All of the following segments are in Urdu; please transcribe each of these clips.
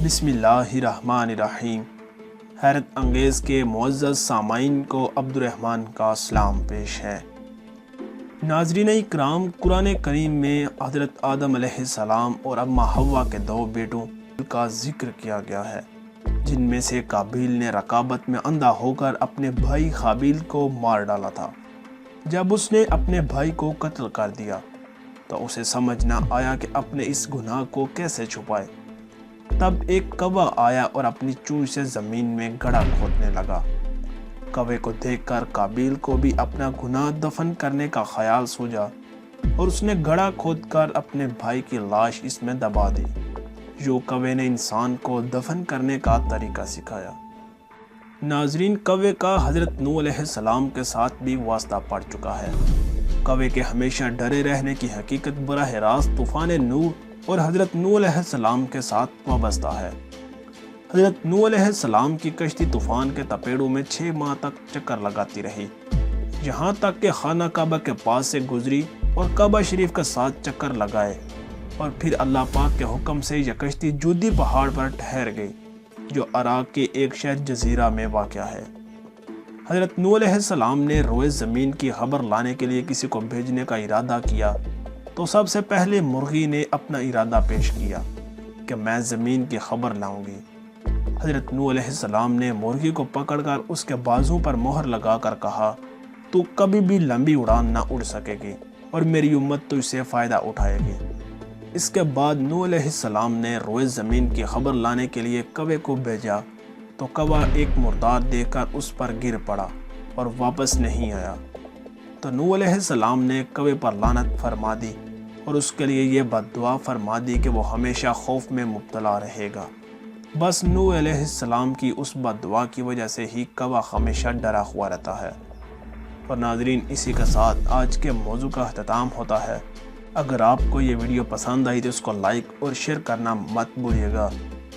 بسم اللہ الرحمن الرحیم۔ حیرت انگیز کے معزز سامعین کو عبد الرحمن کا سلام پیش ہے۔ ناظرین اکرام، قرآن کریم میں حضرت آدم علیہ السلام اور اماں حوا کے دو بیٹوں کا ذکر کیا گیا ہے، جن میں سے قابیل نے رکابت میں اندھا ہو کر اپنے بھائی حابیل کو مار ڈالا تھا۔ جب اس نے اپنے بھائی کو قتل کر دیا تو اسے سمجھ نہ آیا کہ اپنے اس گناہ کو کیسے چھپائے۔ تب ایک کوا آیا اور اپنی چونچ سے زمین میں گڑھا کھودنے لگا۔ کوے کو دیکھ کر قابیل کو بھی اپنا گناہ دفن کرنے کا خیال سوجا اور اس نے گڑھا کھود کر اپنے بھائی کی لاش اس میں دبا دی۔ جو کوے نے انسان کو دفن کرنے کا طریقہ سکھایا۔ ناظرین، کوے کا حضرت نوح علیہ السلام کے ساتھ بھی واسطہ پڑ چکا ہے۔ کوے کے ہمیشہ ڈرے رہنے کی حقیقت براہ راست طوفان نوح اور حضرت نوح علیہ السلام کے ساتھ وابستہ ہے۔ حضرت نوح علیہ السلام کی کشتی طوفان کے تپیڑوں میں 6 ماہ تک چکر لگاتی رہی، یہاں تک کہ خانہ کعبہ کے پاس سے گزری اور کعبہ شریف کے ساتھ چکر لگائے، اور پھر اللہ پاک کے حکم سے یہ کشتی جودی پہاڑ پر ٹھہر گئی، جو عراق کے ایک شہر جزیرہ میں واقع ہے۔ حضرت نوح علیہ السلام نے روئے زمین کی خبر لانے کے لیے کسی کو بھیجنے کا ارادہ کیا تو سب سے پہلے مرغی نے اپنا ارادہ پیش کیا کہ میں زمین کی خبر لاؤں گی۔ حضرت نوح علیہ السلام نے مرغی کو پکڑ کر اس کے بازوں پر مہر لگا کر کہا، تو کبھی بھی لمبی اڑان نہ اڑ سکے گی اور میری امت تو اس سے فائدہ اٹھائے گی۔ اس کے بعد نوح علیہ السلام نے روئے زمین کی خبر لانے کے لیے کوے کو بھیجا تو کوا ایک مردار دیکھ کر اس پر گر پڑا اور واپس نہیں آیا۔ تو نوح علیہ السلام نے کوے پر لعنت فرما دی اور اس کے لیے یہ بد دعا فرما دی کہ وہ ہمیشہ خوف میں مبتلا رہے گا۔ بس نوح علیہ السلام کی اس بد دعا کی وجہ سے ہی کوا ہمیشہ ڈرا ہوا رہتا ہے۔ اور ناظرین، اسی کے ساتھ آج کے موضوع کا اختتام ہوتا ہے۔ اگر آپ کو یہ ویڈیو پسند آئی تو اس کو لائک اور شیئر کرنا مت بھولیے گا،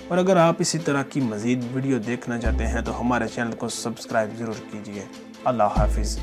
اور اگر آپ اسی طرح کی مزید ویڈیو دیکھنا چاہتے ہیں تو ہمارے چینل کو سبسکرائب ضرور کیجیے۔ اللہ حافظ۔